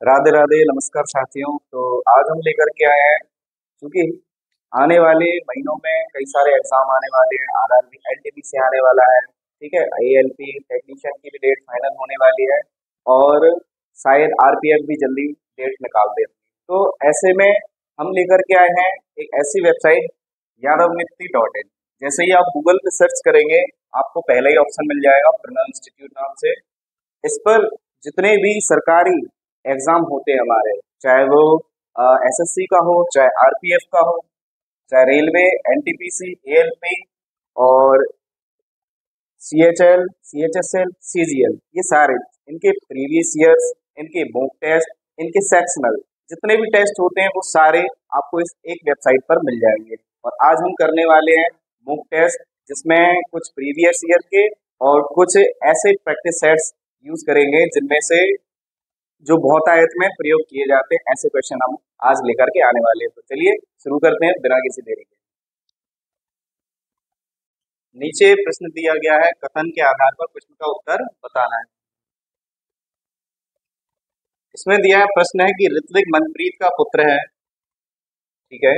राधे राधे, नमस्कार साथियों। तो आज हम लेकर के आए हैं, क्योंकि आने वाले महीनों में कई सारे एग्जाम आने वाले हैं। आरआरबी एनटीपीसी आने वाला है, ठीक है। एएलपी टेक्नीशियन की भी डेट फाइनल होने वाली है, और शायद आरपीएफ भी जल्दी डेट निकाल दे। तो ऐसे में हम लेकर के आए हैं एक ऐसी वेबसाइट, यादवमित्ति.in। जैसे ही आप गूगल पे सर्च करेंगे, आपको पहला ही ऑप्शन मिल जाएगा प्रणव इंस्टीट्यूट नाम से। इस पर जितने भी सरकारी एग्जाम होते हैं हमारे, चाहे वो एसएससी का हो, चाहे आरपीएफ का हो, चाहे रेलवे, एनटीपीसी, एएलपी और सीएचएल, सीएचएसएल, सीजीएल, ये सारे इनके प्रीवियस ईयर्स, इनके मॉक टेस्ट, इनके सेक्शनल जितने भी टेस्ट होते हैं वो सारे आपको इस एक वेबसाइट पर मिल जाएंगे। और आज हम करने वाले हैं मॉक टेस्ट, जिसमें कुछ प्रीवियस ईयर के और कुछ ऐसे प्रैक्टिस सेट्स यूज करेंगे जिनमें से जो बहुतायत में प्रयोग किए जाते हैं, ऐसे क्वेश्चन हम आज लेकर के आने वाले हैं। तो चलिए शुरू करते हैं बिना किसी देरी के। नीचे प्रश्न दिया गया है, कथन के आधार पर प्रश्न का उत्तर बताना है। इसमें दिया है, प्रश्न है कि ऋत्विक मनप्रीत का पुत्र है, ठीक है।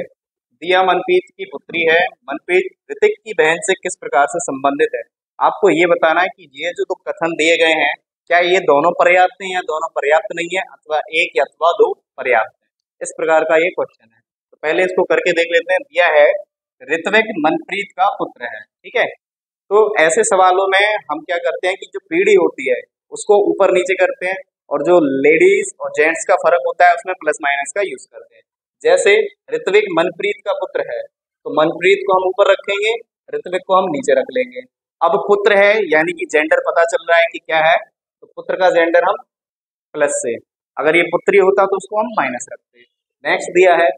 दिया मनप्रीत की पुत्री है। मनप्रीत ऋतिक की बहन से किस प्रकार से संबंधित है। आपको ये बताना है कि ये जो दो कथन दिए गए हैं, क्या ये दोनों पर्याप्त हैं या दोनों पर्याप्त नहीं है, अथवा एक या अथवा दो पर्याप्त है। इस प्रकार का ये क्वेश्चन है। तो पहले इसको करके देख लेते हैं। दिया है ऋत्विक मनप्रीत का पुत्र है, ठीक है। तो ऐसे सवालों में हम क्या करते हैं कि जो पीढ़ी होती है उसको ऊपर नीचे करते हैं, और जो लेडीज और जेंट्स का फर्क होता है उसमें प्लस माइनस का यूज करते हैं। जैसे ऋत्विक मनप्रीत का पुत्र है, तो मनप्रीत को हम ऊपर रखेंगे, ऋत्विक को हम नीचे रख लेंगे। अब पुत्र है यानी कि जेंडर पता चल रहा है कि क्या है, तो पुत्र का जेंडर हम प्लस से, अगर ये पुत्री होता तो उसको हम माइनस रखते हैं। नेक्स्ट दिया है,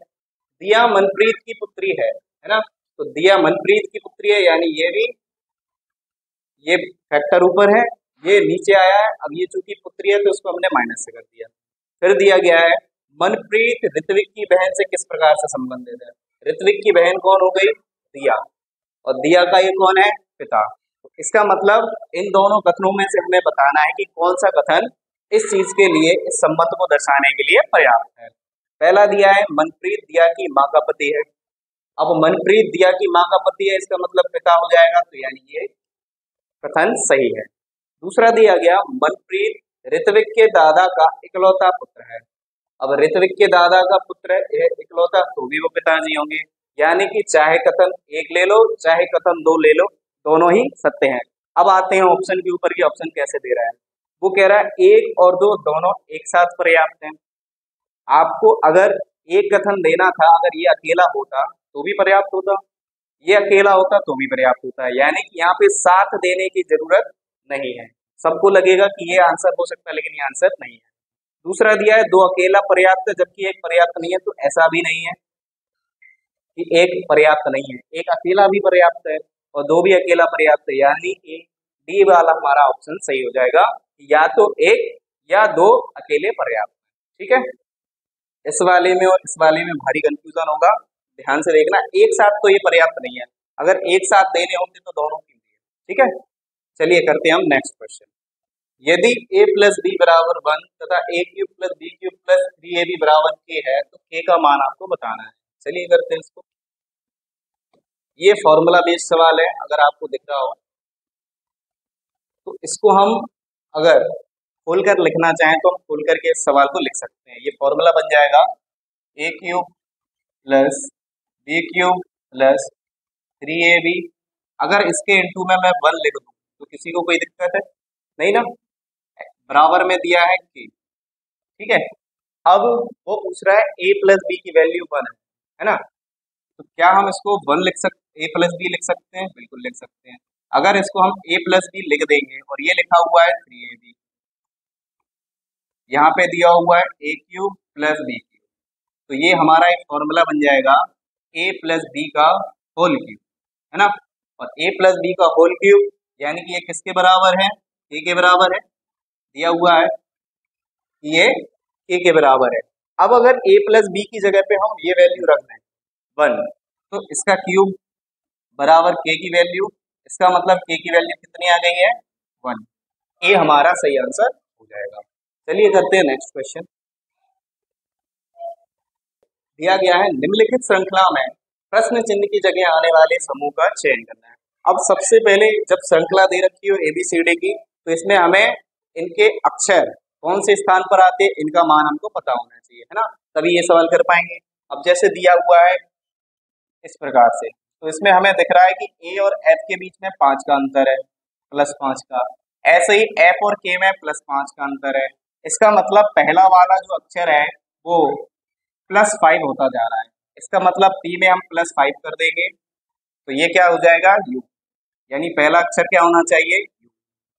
दिया मनप्रीत की पुत्री है ना। तो दिया मनप्रीत की पुत्री है, यानी ये भी, ये फैक्टर ऊपर है, ये नीचे आया है। अब ये चूंकि पुत्री है तो उसको हमने माइनस से कर दिया। फिर दिया गया है, मनप्रीत ऋत्विक की बहन से किस प्रकार से संबंधित है। ऋत्विक की बहन कौन हो गई, दिया, और दिया का ये कौन है, पिता। तो इसका मतलब इन दोनों कथनों में से हमें बताना है कि कौन सा कथन इस चीज के लिए, इस संबंध को दर्शाने के लिए पर्याप्त है। पहला दिया है, मनप्रीत दिया की माँ का पति है। अब मनप्रीत दिया की माँ का पति है, इसका मतलब पिता हो जाएगा, तो यानी ये कथन सही है। दूसरा दिया गया, मनप्रीत ऋत्विक के दादा का इकलौता पुत्र है। अब ऋत्विक के दादा का पुत्र है इकलौता, तो भी वो पिताजी होंगे। यानी कि चाहे कथन एक ले लो चाहे कथन दो ले लो, दोनों ही सत्य हैं। अब आते हैं ऑप्शन के ऊपर, की ऑप्शन कैसे दे रहा है। वो कह रहा है एक और दो दोनों एक साथ पर्याप्त हैं। आपको अगर एक कथन देना था, अगर ये अकेला होता तो भी पर्याप्त होता, ये अकेला होता तो भी पर्याप्त होता है। यानी कि यहाँ पे साथ देने की जरूरत नहीं है। सबको लगेगा कि ये आंसर हो सकता है, लेकिन ये आंसर नहीं है। दूसरा दिया है, दो अकेला पर्याप्त है जबकि एक पर्याप्त नहीं है, तो ऐसा भी नहीं है कि एक पर्याप्त नहीं है, एक अकेला भी पर्याप्त है और दो भी अकेला पर्याप्त है। यानी कि डी वाला हमारा ऑप्शन सही हो जाएगा, या तो एक या दो अकेले पर्याप्त, ठीक है। इस वाले में और इस वाले में भारी कंफ्यूजन होगा, ध्यान से देखना। एक साथ तो ये पर्याप्त नहीं है, अगर एक साथ देने होते तो दोनों की दिए, ठीक है। चलिए करते हैं हम नेक्स्ट क्वेश्चन। यदि a प्लस बी बराबर 1 तथा a cube plus B cube plus 3ab बराबर k है, तो k का मान आपको बताना है। चलिए करते हैं इसको। ये फॉर्मूला बेस्ड सवाल है, अगर आपको दिख रहा हो तो इसको हम अगर खोलकर लिखना चाहें तो हम खोल करके इस सवाल को लिख सकते हैं। ये फॉर्मूला बन जाएगा a cube plus B cube plus 3ab। अगर इसके इंटू में मैं 1 लिख दूं तो किसी को कोई दिक्कत है नहीं ना। बराबर में दिया है k, ठीक है। अब वो पूछ रहा है a प्लस बी की वैल्यू 1 है ना। तो क्या हम इसको 1 लिख सकते, a प्लस बी लिख सकते हैं, बिल्कुल लिख सकते हैं। अगर इसको हम a प्लस बी लिख देंगे, और ये लिखा हुआ है 3ab, यहाँ पे दिया हुआ है a cube plus B cube, तो ये हमारा एक फॉर्मूला बन जाएगा a प्लस बी का होल क्यूब, है ना। और a प्लस बी का होल क्यूब यानी कि ये किसके बराबर है, a के बराबर है। दिया हुआ है कि ये a के बराबर है। अब अगर a प्लस बी की जगह पे हम ये वैल्यू रख दें 1, तो इसका क्यूब बराबर k की वैल्यू, इसका मतलब k की वैल्यू कितनी आ गई है, 1। ए हमारा सही आंसर हो जाएगा। चलिए करते हैं नेक्स्ट क्वेश्चन। दिया गया है निम्नलिखित श्रृंखला में प्रश्न चिन्ह की जगह आने वाले समूह का चयन करना है। अब सबसे पहले जब श्रृंखला दे रखी हो ABCD की, तो इसमें हमें इनके अक्षर कौन से स्थान पर आते हैं इनका मान हमको पता होना चाहिए, है ना, तभी ये सवाल कर पाएंगे। अब जैसे दिया हुआ है इस प्रकार से, तो इसमें हमें दिख रहा है कि A और F के बीच में 5 का अंतर है, +5 का। ऐसे ही F और K में +5 का अंतर है। इसका मतलब पहला वाला जो अक्षर है वो +5 होता जा रहा है। इसका मतलब P में हम +5 कर देंगे तो ये क्या हो जाएगा, U, यानी पहला अक्षर क्या होना चाहिए, U।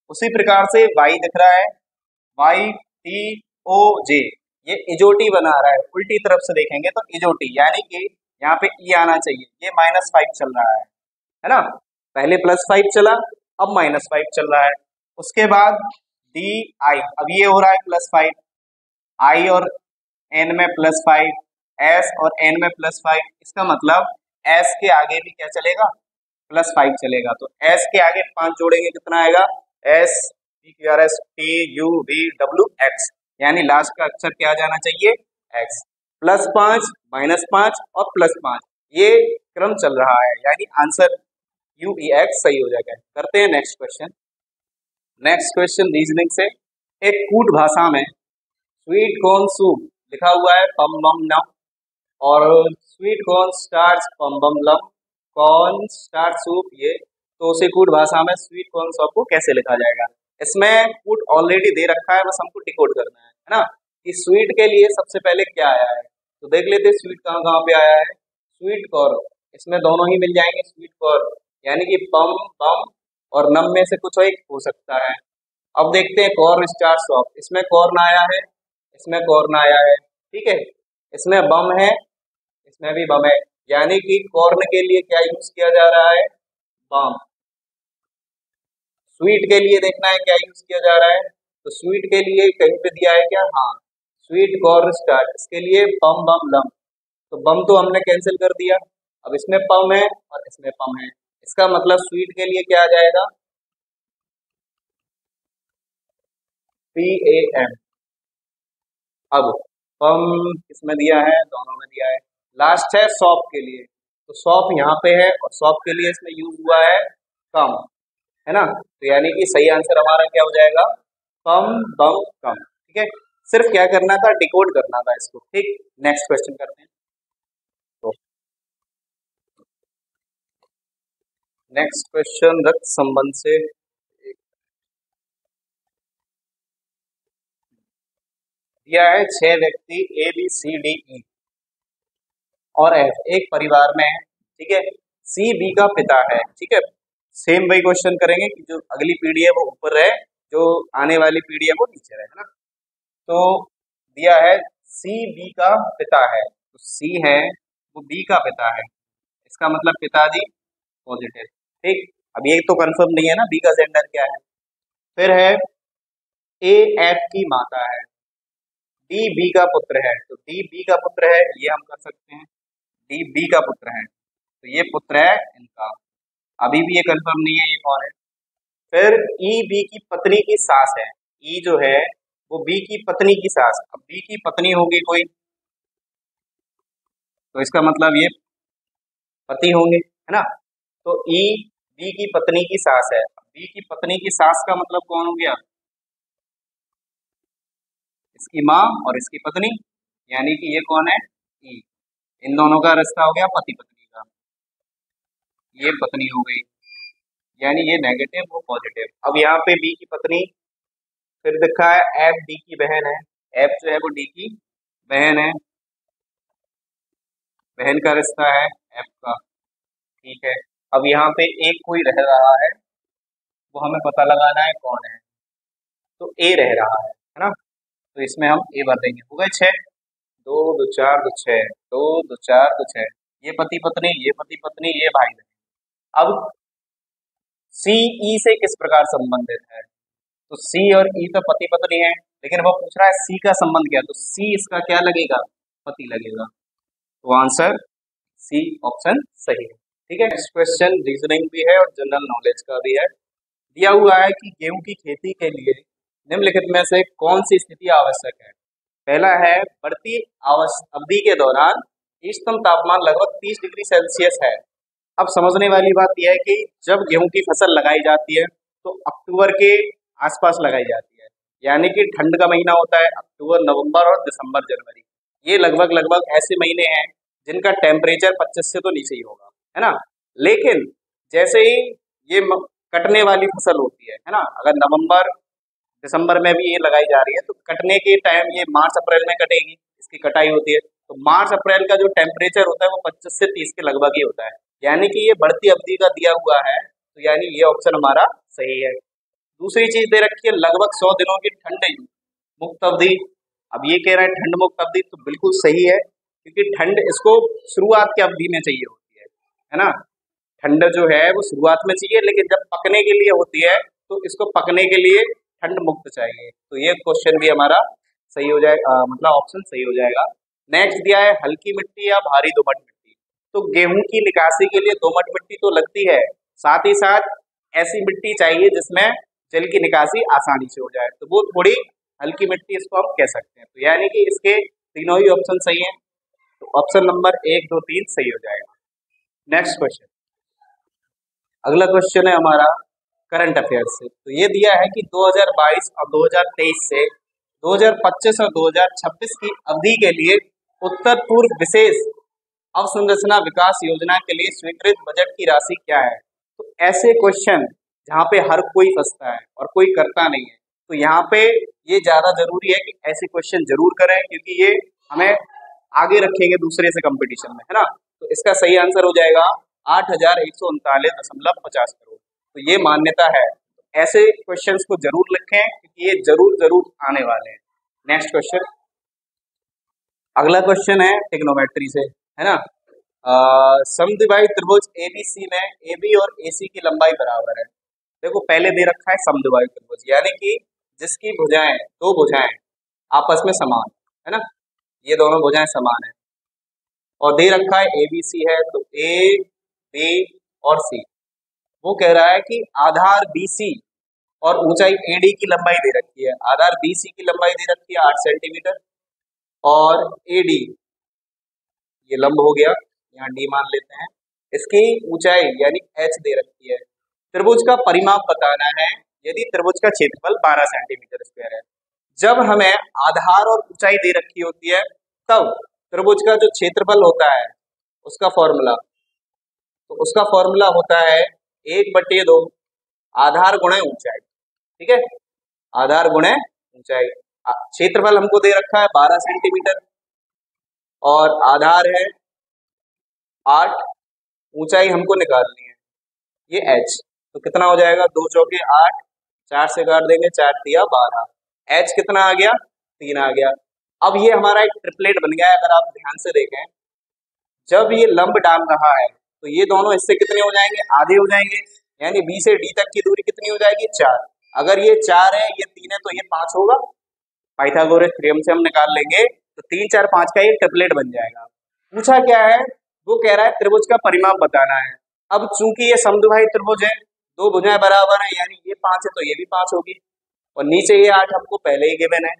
उसी प्रकार से Y दिख रहा है, YTOJ, ये इजोटी बना रहा है, उल्टी तरफ से देखेंगे तो इजोटी, यानी कि यहाँ पे E आना चाहिए। ये -5 चल रहा है ना, पहले +5 चला, अब -5 चल रहा है। उसके बाद DI, अब ये हो रहा है +5, I और N में +5, S और N में +5, इसका मतलब S के आगे भी क्या चलेगा, +5 चलेगा। तो S के आगे 5 जोड़ेंगे कितना आएगा, SPQRSTUVWX, यानी लास्ट का अक्षर क्या आ जाना चाहिए, X। +5, -5 और +5, ये क्रम चल रहा है, यानी आंसर UEX सही हो जाएगा। करते हैं next question. Next question reasoning से, एक कूट भाषा में स्वीट कॉर्न सूप लिखा हुआ है पम बम नम, और स्वीट कॉर्न स्टार्च पम बम लम, कॉर्न स्टार्च सूप, ये तो उसी कूट भाषा में स्वीट कॉर्न सूप को कैसे लिखा जाएगा। इसमें कूट ऑलरेडी दे रखा है, बस हमको डिकोड करना है ना, कि स्वीट के लिए सबसे पहले क्या आया है, तो देख लेते स्वीट कहाँ कहाँ पे आया है, स्वीट कॉर्न, इसमें दोनों ही मिल जाएंगे स्वीट कॉर्न, यानी कि पम बम और नम में से कुछ एक हो सकता है। अब देखते हैं कॉर्न स्टार्च सूप, इसमें कॉर्न आया है, इसमें कॉर्न आया है, ठीक है, इसमें बम है, इसमें भी बम है, यानी कि कॉर्न के लिए क्या यूज किया जा रहा है, बम। स्वीट के लिए देखना है क्या यूज किया जा रहा है, तो स्वीट के लिए कहीं पे दिया है क्या, हाँ, स्वीट कॉर्न स्टार्च, इसके लिए बम बम लम, तो बम तो हमने कैंसिल कर दिया, अब इसमें पम है और इसमें पम है, इसका मतलब स्वीट के लिए क्या आ जाएगा, PAM। अब पम किसमें दिया है, दोनों में दिया है। लास्ट है सॉप के लिए, तो सॉप यहाँ पे है और सॉप के लिए इसमें यूज हुआ है कम, है ना, तो यानी कि सही आंसर हमारा क्या हो जाएगा, कम बम कम। ठीक है, सिर्फ क्या करना था, डिकोड करना था इसको। ठीक, नेक्स्ट क्वेश्चन करते हैं। तो नेक्स्ट क्वेश्चन रक्त संबंध से, दिया है 6 व्यक्ति ABCDE और F एक परिवार में है, ठीक है, CB का पिता है, ठीक है, सेम वही क्वेश्चन करेंगे कि जो अगली पीढ़ी है वो ऊपर रहे, जो आने वाली पीढ़ी है वो नीचे रहे, है ना। तो दिया है CB का पिता है, तो C है वो B का पिता है, इसका मतलब पिताजी पॉजिटिव। ठीक, अब ये तो कंफर्म नहीं है ना B का जेंडर क्या है। फिर है AF की माता है, D B का पुत्र है, तो D B का पुत्र है, ये हम कर सकते हैं, D B का पुत्र है, तो ये पुत्र है इनका, अभी भी ये कंफर्म नहीं है ये कौन है। फिर E B की पत्नी की सास है, E जो है वो B की पत्नी की सास, अब B की पत्नी होगी कोई, तो इसका मतलब ये पति होंगे, है ना, तो E B की पत्नी की सास है, B की पत्नी की सास का मतलब कौन हो गया, इसकी माँ और इसकी पत्नी, यानी कि ये कौन है, E, इन दोनों का रिश्ता हो गया पति पत्नी का, ये पत्नी हो गई, यानी ये नेगेटिव वो पॉजिटिव। अब यहाँ पे B की पत्नी, फिर दिखा है F D की बहन है, F जो है वो D की बहन है, बहन का रिश्ता है F का, ठीक है। अब यहाँ पे एक कोई रह रहा है, वो हमें पता लगाना है कौन है, तो A रह रहा है ना, तो इसमें हम A भर देंगे, हो गए 6, 2 2 4 2 6, 2 2 4 2 6, ये पति पत्नी, ये पति पत्नी, ये भाई बहन। अब C E से किस प्रकार संबंधित है, तो C और E तो पति पत्नी है, लेकिन वो पूछ रहा है C का संबंध क्या, तो C इसका क्या लगेगा, पति लगेगा, तो आंसर C ऑप्शन सही है। ठीक है, नेक्स्ट क्वेश्चन रीजनिंग भी है और जनरल नॉलेज का भी है। दिया हुआ है कि गेहूं की खेती के लिए निम्नलिखित में से कौन सी स्थिति आवश्यक है। पहला है बढ़ती अवधि के दौरान इष्टतम तापमान लगभग 30 डिग्री सेल्सियस है। अब समझने वाली बात यह है कि जब गेहूं की फसल लगाई जाती है तो अक्टूबर के आसपास लगाई जाती है, यानी कि ठंड का महीना होता है अक्टूबर, नवंबर और दिसंबर, जनवरी। ये लगभग लगभग ऐसे महीने हैं जिनका टेम्परेचर 25 से तो नीचे ही होगा, है ना। लेकिन जैसे ही ये कटने वाली फसल होती है ना, अगर नवंबर दिसंबर में भी ये लगाई जा रही है तो कटने के टाइम ये मार्च अप्रैल में कटेगी, इसकी कटाई होती है। तो मार्च अप्रैल का जो टेम्परेचर होता है वो 25 से 30 के लगभग ही होता है, यानी कि ये बढ़ती अवधि का दिया हुआ है, तो यानी ये ऑप्शन हमारा सही है। दूसरी चीज दे रखी है लगभग 100 दिनों की ठंड मुक्त अवधि। अब ये कह रहा है ठंड मुक्त अवधि, तो बिल्कुल सही है, क्योंकि ठंड इसको शुरुआत की अवधि में चाहिए होती है ना। ठंड जो है वो शुरुआत में चाहिए, लेकिन जब पकने के लिए होती है तो इसको पकने के लिए ठंड मुक्त चाहिए। तो ये क्वेश्चन भी हमारा सही हो जाएगा, मतलब ऑप्शन सही हो जाएगा। नेक्स्ट दिया है हल्की मिट्टी या भारी दोमट मिट्टी। तो गेहूं की निकासी के लिए दोमट मिट्टी तो लगती है, साथ ही साथ ऐसी मिट्टी चाहिए जिसमें जल की निकासी आसानी से हो जाए, तो वो थोड़ी हल्की मिट्टी इसको हम कह सकते हैं। तो यानी कि इसके तीनों ही ऑप्शन सही हैं, तो ऑप्शन नंबर 1, 2, 3 सही हो जाएगा। नेक्स्ट क्वेश्चन, अगला क्वेश्चन है हमारा करंट अफेयर्स से। तो ये दिया है कि 2022 और 2023 से 2025 और 2026 की अवधि के लिए उत्तर पूर्व विशेष अवसंरचना विकास योजना के लिए स्वीकृत बजट की राशि क्या है। तो ऐसे क्वेश्चन जहाँ पे हर कोई फंसता है और कोई करता नहीं है, तो यहाँ पे ये ज्यादा जरूरी है कि ऐसे क्वेश्चन जरूर करें, क्योंकि ये हमें आगे रखेंगे दूसरे से कंपटीशन में, है ना। तो इसका सही आंसर हो जाएगा 8,139.50 करोड़। तो ये मान्यता है, ऐसे क्वेश्चंस को जरूर लिखें क्योंकि ये जरूर जरूर आने वाले हैं। नेक्स्ट क्वेश्चन, अगला क्वेश्चन है ट्रिग्नोमेट्री से, है ना। समद्विबाहु त्रिभुज एबीसी में एबी और एसी की लंबाई बराबर है। देखो पहले दे रखा है समद्विबाहु त्रिभुज, यानी कि जिसकी भुजाएं, दो भुजाएं आपस में समान है ना, ये दोनों भुजाएं समान है। और दे रखा है एबीसी है, तो ए बी और सी। वो कह रहा है कि आधार बीसी और ऊंचाई एडी की लंबाई दे रखी है। आधार बीसी की लंबाई दे रखी है 8 सेंटीमीटर, और एडी ये लंब हो गया, यहाँ डी मान लेते हैं। इसकी ऊंचाई यानी एच दे रखी है। त्रिभुज का परिमाप बताना है यदि त्रिभुज का क्षेत्रफल 12 सेंटीमीटर स्क्वायर है। जब हमें आधार और ऊंचाई दे रखी होती है तब त्रिभुज का जो क्षेत्रफल होता है उसका फॉर्मूला, तो उसका फॉर्मूला होता है 1/2 आधार गुणे ऊंचाई, ठीक है, आधार गुणे ऊंचाई। क्षेत्रफल हमको दे रखा है 12 सेंटीमीटर और आधार है 8, ऊंचाई हमको निकालनी है ये h। तो कितना हो जाएगा, 2 चौके 8, 4 से काट देंगे, 4 तिया 12, h कितना आ गया, 3 आ गया। अब ये हमारा एक ट्रिपलेट बन गया है। अगर आप ध्यान से देखें, जब ये लंब डाल रहा है तो ये दोनों इससे कितने हो जाएंगे, आधे हो जाएंगे, यानी बी से डी तक की दूरी कितनी हो जाएगी, 4। अगर ये 4 है, ये 3 है, तो ये 5 होगा। पाइथागोरस थ्योरम से हम निकाल लेंगे, तो 3, 4, 5 का ये ट्रिपलेट बन जाएगा। पूछा क्या है, वो कह रहा है त्रिभुज का परिमाप बताना है। अब चूंकि ये समद्विबाहु त्रिभुज है, दो भुजाएं बराबर है, यानी ये 5 है तो ये भी 5 होगी, और नीचे ये 8 हमको पहले ही गिवन है,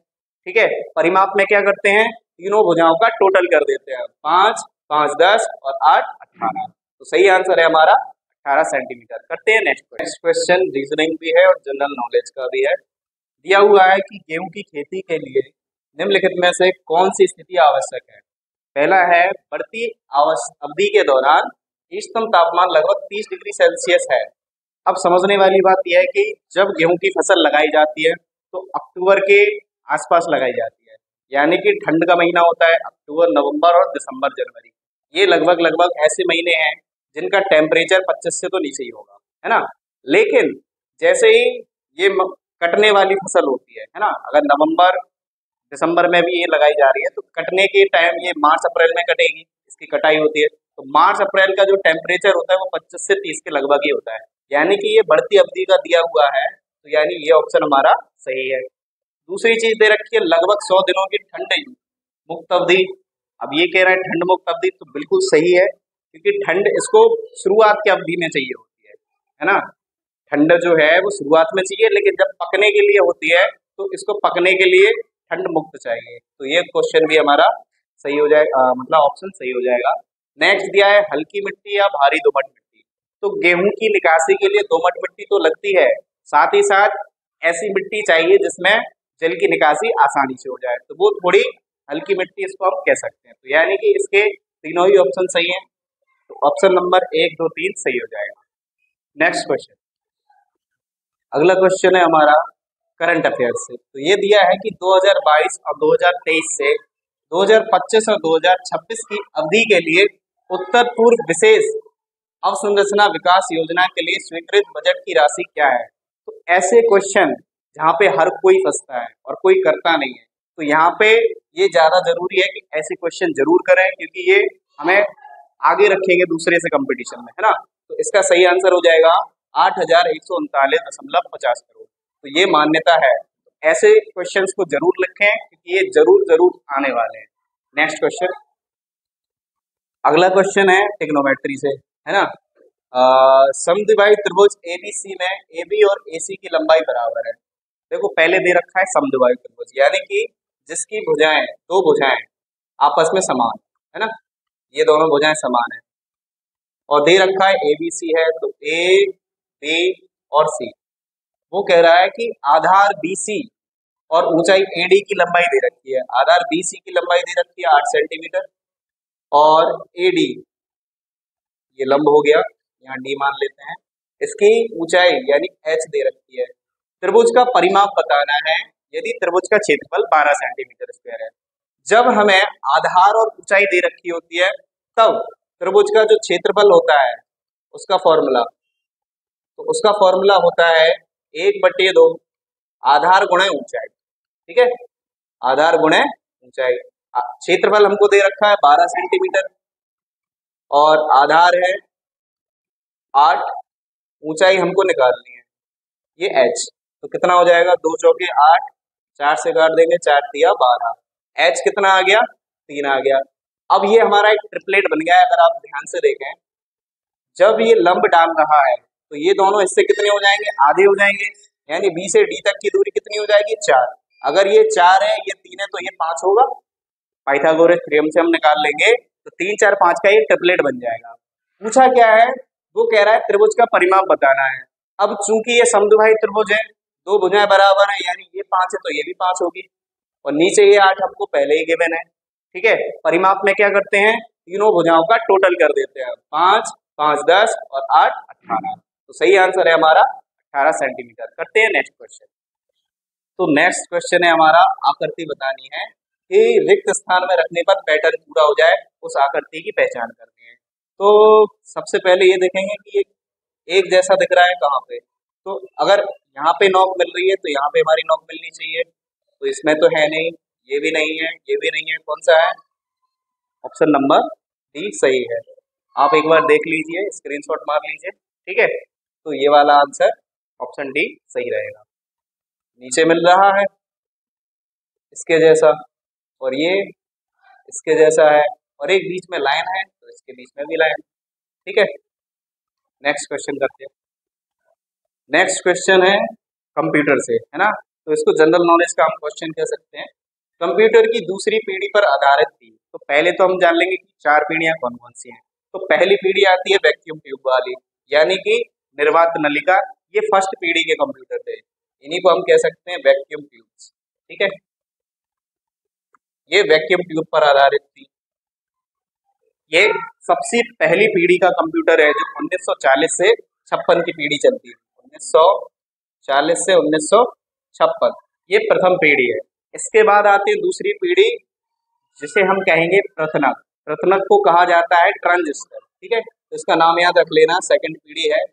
ठीक है। परिमाप में क्या करते हैं, तीनों भुजाओं का टोटल कर देते हैं, 5, 5, 10 और 8, 18। तो सही आंसर है हमारा 18 सेंटीमीटर। करते हैं नेक्स्ट क्वेश्चन, रीजनिंग भी है और जनरल नॉलेज का भी है। दिया हुआ है कि गेहूं की खेती के लिए निम्नलिखित में से कौन सी स्थिति आवश्यक है। पहला है बढ़ती अवधि के दौरान इष्टतम तापमान लगभग 30 डिग्री सेल्सियस है। अब समझने वाली बात यह है कि जब गेहूं की फसल लगाई जाती है तो अक्टूबर के आसपास लगाई जाती है, यानी कि ठंड का महीना होता है अक्टूबर, नवंबर और दिसंबर, जनवरी। ये लगभग लगभग ऐसे महीने हैं जिनका टेम्परेचर 25 से तो नीचे ही होगा, है ना। लेकिन जैसे ही ये कटने वाली फसल होती है ना, अगर नवंबर दिसंबर में भी ये लगाई जा रही है तो कटने के टाइम ये मार्च अप्रैल में कटेगी, इसकी कटाई होती है। तो मार्च अप्रैल का जो टेम्परेचर होता है वो 25 से 30 के लगभग ही होता है, यानी कि ये बढ़ती अवधि का दिया हुआ है, तो यानी ये ऑप्शन हमारा सही है। दूसरी चीज दे रखी है लगभग 100 दिनों की ठंड मुक्त अवधि। अब ये कह रहा है ठंड मुक्त अवधि, तो बिल्कुल सही है, क्योंकि ठंड इसको शुरुआत की अवधि में चाहिए होती है ना। ठंड जो है वो शुरुआत में चाहिए, लेकिन जब पकने के लिए होती है तो इसको पकने के लिए ठंड मुक्त चाहिए। तो ये क्वेश्चन भी हमारा सही हो जाएगा, मतलब ऑप्शन सही हो जाएगा। नेक्स्ट दिया है हल्की मिट्टी या भारी दोमट मिट्टी। तो गेहूं की निकासी के लिए दोमट मिट्टी तो लगती है, साथ ही साथ ऐसी मिट्टी चाहिए जिसमें जल की निकासी आसानी से हो जाए, तो वो थोड़ी हल्की मिट्टी इसको हम कह सकते हैं। तो यानी कि इसके तीनों ही ऑप्शन सही हैं, तो ऑप्शन नंबर 1, 2, 3 सही हो जाएगा। नेक्स्ट क्वेश्चन, अगला क्वेश्चन है हमारा करंट अफेयर्स से। तो ये दिया है कि 2022 और 2023 से 2025 और 2026 की अवधि के लिए उत्तर पूर्व विशेष अवसंरचना विकास योजना के लिए स्वीकृत बजट की राशि क्या है। तो ऐसे क्वेश्चन जहाँ पे हर कोई फंसता है और कोई करता नहीं है, तो यहाँ पे ये ज्यादा जरूरी है कि ऐसे क्वेश्चन जरूर करें, क्योंकि ये हमें आगे रखेंगे दूसरे से कंपटीशन में, है ना। तो इसका सही आंसर हो जाएगा 8,139.50 करोड़। तो ये मान्यता है, ऐसे क्वेश्चंस को जरूर लिखें क्योंकि ये जरूर जरूर आने वाले हैं। नेक्स्ट क्वेश्चन, अगला क्वेश्चन है ट्रिग्नोमेट्री से, है ना। समद्विबाहु त्रिभुज एबीसी में एबी और एसी की लंबाई बराबर है। देखो पहले दे रखा है समद्विबाहु त्रिभुज, यानी कि जिसकी भुजाएं, दो भुजाएं आपस में समान है ना, ये दोनों भुजाएं समान है। और दे रखा है एबीसी है, तो ए बी और सी। वो कह रहा है कि आधार बीसी और ऊंचाई एडी की लंबाई दे रखी है। आधार बीसी की लंबाई दे रखी है 8 सेंटीमीटर, और एडी ये लंब हो गया, यहाँ डी मान लेते हैं। इसकी ऊंचाई यानी एच दे रखी है। त्रिभुज का परिमाप बताना है यदि त्रिभुज का क्षेत्रफल 12 सेंटीमीटर स्क्वायर है। जब हमें आधार और ऊंचाई दे रखी होती है, तब त्रिभुज का जो क्षेत्रफल होता है उसका फॉर्मूला, तो उसका फॉर्मूला होता है 1/2 आधार गुणे ऊंचाई। ठीक है, आधार गुणे ऊंचाई। क्षेत्रफल हमको दे रखा है 12 सेंटीमीटर और आधार है 8, ऊंचाई हमको निकालनी है ये h। तो कितना हो जाएगा, 2 चौके 8, 4 से काट देंगे, 4 तिया 12, h कितना आ गया, 3 आ गया। अब ये हमारा एक ट्रिपलेट बन गया है। अगर आप ध्यान से देखें, जब ये लंब डाल रहा है तो ये दोनों हिस्से कितने हो जाएंगे, आधे हो जाएंगे, यानी बी से डी तक की दूरी कितनी हो जाएगी, 4। अगर ये 4 है, ये 3 है, तो ये 5 होगा। पाइथागोरस थ्योरम से हम निकाल लेंगे, तो 3, 4, 5 का ये ट्रिपलेट बन जाएगा। पूछा क्या है, वो कह रहा है त्रिभुज का परिमाप बताना है। अब चूंकि ये समद्विबाहु त्रिभुज है, दो भुजाएं बराबर है, यानी ये 5 है तो ये भी 5 होगी, और नीचे ये 8 हमको पहले ही गिवन है। ठीक है, परिमाप में क्या करते हैं, तीनों भुजाओं का टोटल कर देते हैं, 5, 5, 10 और 8, 18। तो सही आंसर है हमारा 18 सेंटीमीटर। करते हैं नेक्स्ट क्वेश्चन। तो नेक्स्ट क्वेश्चन है हमारा, आकृति बतानी है कि रिक्त स्थान में रखने पर पैटर्न पूरा हो जाए, उस आकृति की पहचान करनी है। तो सबसे पहले ये देखेंगे कि ये एक जैसा दिख रहा है कहाँ पे। तो अगर यहाँ पे नॉक मिल रही है तो यहाँ पे हमारी नॉक मिलनी चाहिए, तो इसमें तो है नहीं, ये भी नहीं है, ये भी नहीं है, कौन सा है, ऑप्शन नंबर डी सही है। आप एक बार देख लीजिए, स्क्रीनशॉट मार लीजिए। ठीक है, तो ये वाला आंसर ऑप्शन डी सही रहेगा। नीचे मिल रहा है इसके जैसा, और ये इसके जैसा है, और एक बीच में लाइन है तो इसके बीच में भी लाइन। ठीक है, नेक्स्ट क्वेश्चन करते हैं। नेक्स्ट क्वेश्चन है कंप्यूटर से, है ना। तो इसको जनरल नॉलेज का हम क्वेश्चन कह सकते हैं। कंप्यूटर की दूसरी पीढ़ी पर आधारित थी। तो पहले तो हम जान लेंगे कि 4 पीढ़ियां कौन कौन सी हैं। तो पहली पीढ़ी आती है वैक्यूम ट्यूब वाली, यानी कि निर्वात नलिका। ये फर्स्ट पीढ़ी के कंप्यूटर थे, इन्हीं को हम कह सकते हैं वैक्यूम ट्यूब्स। ठीक है, ये वैक्यूम ट्यूब पर आधारित थी। ये सबसे पहली पीढ़ी का कंप्यूटर है जो 1940 से 56 की पीढ़ी चलती है। 1940 से 1956 ये प्रथम पीढ़ी है। इसके बाद आती है दूसरी पीढ़ी, जिसे हम कहेंगे प्रथनक। प्रथनक को कहा जाता है ट्रांजिस्टर। ठीक है, तो इसका नाम याद रख लेना, सेकंड पीढ़ी है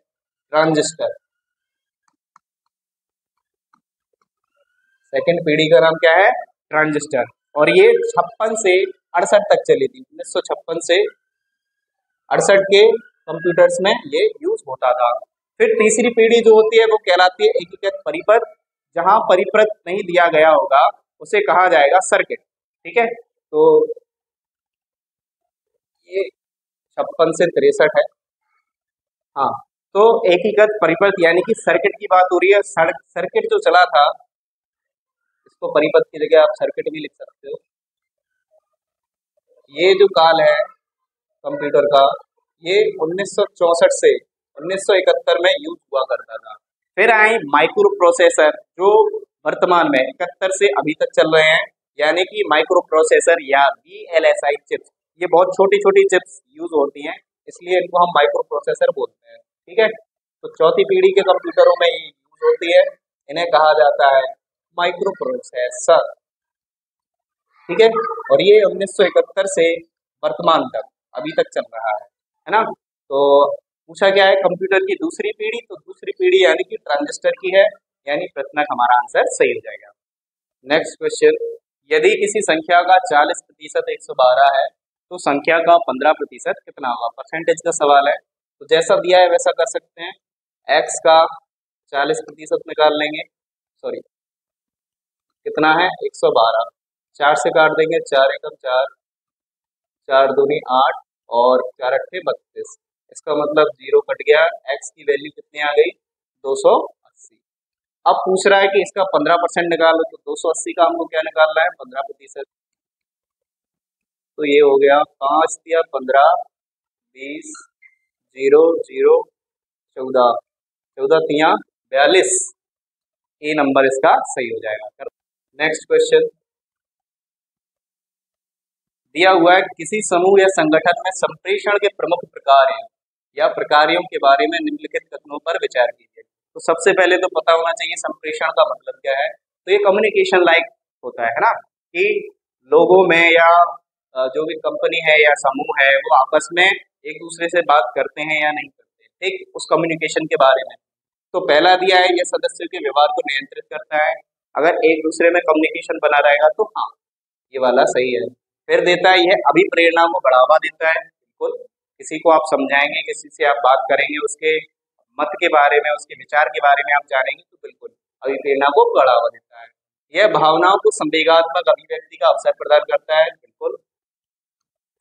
ट्रांजिस्टर। सेकंड पीढ़ी का नाम क्या है, ट्रांजिस्टर। और ये 56 से 68 तक चली थी। 1956 से 68 के कंप्यूटर्स में ये यूज होता था। फिर तीसरी पीढ़ी जो होती है वो कहलाती है एकीकृत परिपथ। जहां परिपथ नहीं दिया गया होगा उसे कहा जाएगा सर्किट। ठीक है, तो ये 56 से 63 है। हाँ, तो एकीकृत परिपथ यानी कि सर्किट की बात हो रही है। सर्किट जो चला था, इसको परिपथ की जगह आप सर्किट भी लिख सकते हो। ये जो काल है कंप्यूटर का, ये 1964 से 1971 में यूज हुआ करता था। फिर आए माइक्रो प्रोसेसर, जो वर्तमान में 71 से अभी तक चल रहे हैं, यानी कि माइक्रो प्रोसेसर या VLSI चिप्स। ये बहुत छोटी छोटी चिप्स यूज होती हैं, इसलिए इनको हम माइक्रो प्रोसेसर बोलते हैं। ठीक है, तो चौथी पीढ़ी के कंप्यूटरों में ये यूज होती है, इन्हें कहा जाता है माइक्रो प्रोसेसर। ठीक है, और ये 1971 से वर्तमान तक अभी तक चल रहा है ना। तो पूछा गया है कंप्यूटर की दूसरी पीढ़ी, तो दूसरी पीढ़ी यानी कि ट्रांजिस्टर की है, यानी प्रश्न का हमारा आंसर सही हो जाएगा। नेक्स्ट क्वेश्चन, यदि किसी संख्या का 40% 112 है तो संख्या का 15% कितना होगा? परसेंटेज का सवाल है, तो जैसा दिया है वैसा कर सकते हैं। x का 40% निकाल लेंगे, सॉरी कितना है 112, 4 से काट देंगे, 4 एकम 4, 4 दूनी 8 और 4 अट्ठे 32। इसका मतलब 0 कट गया, x की वैल्यू कितनी आ गई 280। अब पूछ रहा है कि इसका 15% निकालो, तो 280 का हमको क्या निकालना है 15%, तो ये हो गया 5 दिया 15, 20, 0 0 14, 14 तिया 42, ये नंबर इसका सही हो जाएगा। नेक्स्ट क्वेश्चन दिया हुआ है, किसी समूह या संगठन में संप्रेषण के प्रमुख प्रकार हैं या प्रकारों के बारे में निम्नलिखित कथनों पर विचार कीजिए। तो सबसे पहले तो पता होना चाहिए संप्रेषण का मतलब क्या है। तो ये कम्युनिकेशन लाइक होता है ना, कि लोगों में या जो भी कंपनी है या समूह है वो आपस में एक दूसरे से बात करते हैं या नहीं करते, ठीक, उस कम्युनिकेशन के बारे में। तो पहला दिया है, यह सदस्यों के व्यवहार को नियंत्रित करता है। अगर एक दूसरे में कम्युनिकेशन बना रहेगा तो हाँ, ये वाला सही है। फिर देता है यह अभिप्रेरणा को बढ़ावा देता है, बिल्कुल, किसी को आप समझाएंगे, किसी से आप बात करेंगे, उसके मत के बारे में, उसके विचार के बारे में आप जानेंगे, तो बिल्कुल अभिप्रेरणा को बढ़ावा देता है। यह भावनाओं को संवेगात्मक अभिव्यक्ति का अवसर प्रदान करता है, बिल्कुल।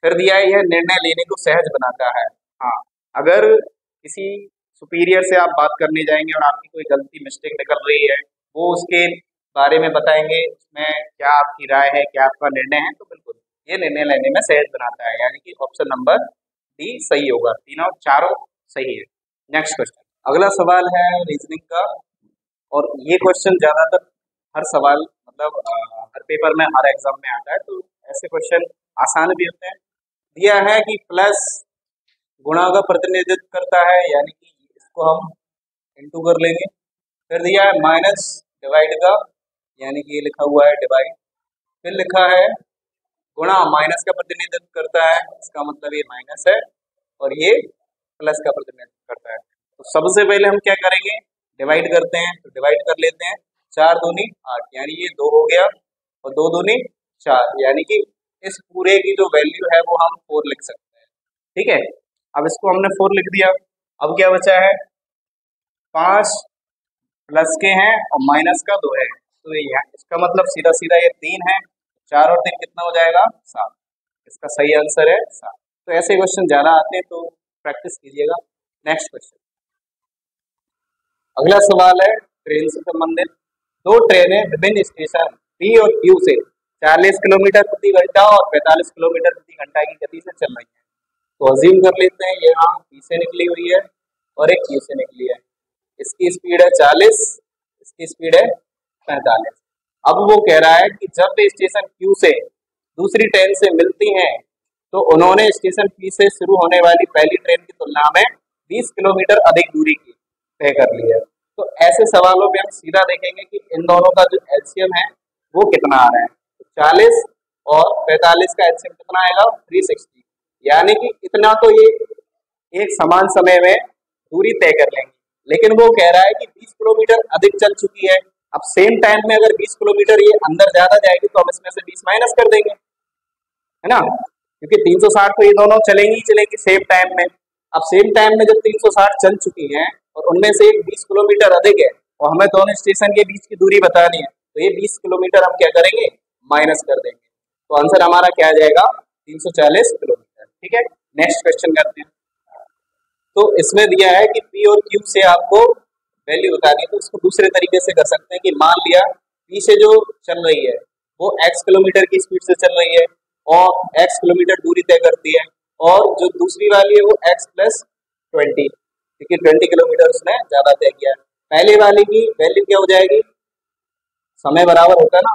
फिर दिया है यह निर्णय लेने को सहज बनाता है। हाँ, अगर किसी सुपीरियर से आप बात करने जाएंगे और आपकी कोई गलती मिस्टेक निकल रही है, वो उसके बारे में बताएंगे, उसमें क्या आपकी राय है, क्या आपका निर्णय है, तो बिल्कुल ये निर्णय लेने में सहज बनाता है, यानी कि ऑप्शन नंबर डी सही होगा। तीनों चारों सही है। नेक्स्ट क्वेश्चन, अगला सवाल है रीजनिंग का, और ये क्वेश्चन ज्यादातर हर सवाल मतलब हर पेपर में, हर एग्जाम में आता है, तो ऐसे क्वेश्चन आसान भी होते हैं। दिया है कि प्लस गुणा का प्रतिनिधित्व करता है, यानी कि इसको हम इंटू कर लेंगे। फिर दिया है माइनस डिवाइड का, यानी कि ये लिखा हुआ है डिवाइड। फिर लिखा है गुणा माइनस का प्रतिनिधित्व करता है, इसका मतलब ये माइनस है, और ये प्लस का प्रतिनिधित्व करता है। तो सबसे पहले हम क्या करेंगे, डिवाइड करते हैं, तो डिवाइड कर लेते हैं। 4 दूनी 8, यानी ये 2 हो गया, और 2 दूनी 4, यानी कि इस पूरे की जो वैल्यू है वो हम 4 लिख सकते हैं। ठीक है, अब इसको हमने 4 लिख दिया। अब क्या बचा है, 5 प्लस के हैं और माइनस का 2 है, तो ये है, इसका मतलब सीधा सीधा ये 3 है, 4 और 3 कितना हो जाएगा 7, इसका सही आंसर है 7। तो ऐसे क्वेश्चन ज्यादा आते हैं, तो प्रैक्टिस कीजिएगा। नेक्स्ट क्वेश्चन, अगला सवाल है ट्रेन से संबंधित। 2 ट्रेनें विभिन्न स्टेशन पी और क्यू से 40 किलोमीटर प्रति घंटा और 45 किलोमीटर प्रति घंटा की गति से चल रही है। तो अज्यूम कर लेते हैं यहाँ पी से निकली हुई है और एक क्यू से निकली है। इसकी स्पीड है 40, इसकी स्पीड है 45। अब वो कह रहा है कि जब वे स्टेशन क्यू से दूसरी ट्रेन से मिलती हैं तो उन्होंने स्टेशन पी से शुरू होने वाली पहली ट्रेन की तुलना में 20 किलोमीटर अधिक दूरी की तय कर ली है। तो ऐसे सवालों में हम सीधा देखेंगे कि इन दोनों का जो एलसीएम है वो कितना आ रहा है। 40 और 45 का एलसीएम कितना आएगा 360, यानी कि इतना तो ये एक समान समय में दूरी तय कर लेंगे। लेकिन वो कह रहा है कि 20 किलोमीटर अधिक चल चुकी है। अब सेम टाइम में अगर 20 किलोमीटर ये अंदर ज्यादा जाएगी तो हम इसमें से 20 माइनस कर देंगे, है ना, क्योंकि 360 तो ये दोनों चलेंगी ही चलेंगी सेम टाइम में। अब सेम टाइम में जब 360 चल चुकी हैं और उनमें से 20 किलोमीटर अधिक है और हमें दोनों स्टेशन के बीच की दूरी बतानी है, तो ये 20 किलोमीटर हम क्या करेंगे माइनस कर देंगे। तो आंसर हमारा क्या आ जाएगा 340 किलोमीटर। ठीक है, नेक्स्ट क्वेश्चन करते हैं। तो इसमें दिया है कि पी और क्यू से आपको वैल्यू बतानी है, तो इसको दूसरे तरीके से कर सकते हैं कि मान लिया पी से जो चल रही है वो x किलोमीटर की स्पीड से चल रही है और x किलोमीटर दूरी तय करती है, और जो दूसरी वाली है वो x प्लस 20, क्योंकि 20 किलोमीटर उसने ज्यादा तय किया है। पहले वाली की वैल्यू क्या हो जाएगी, समय बराबर होता है ना,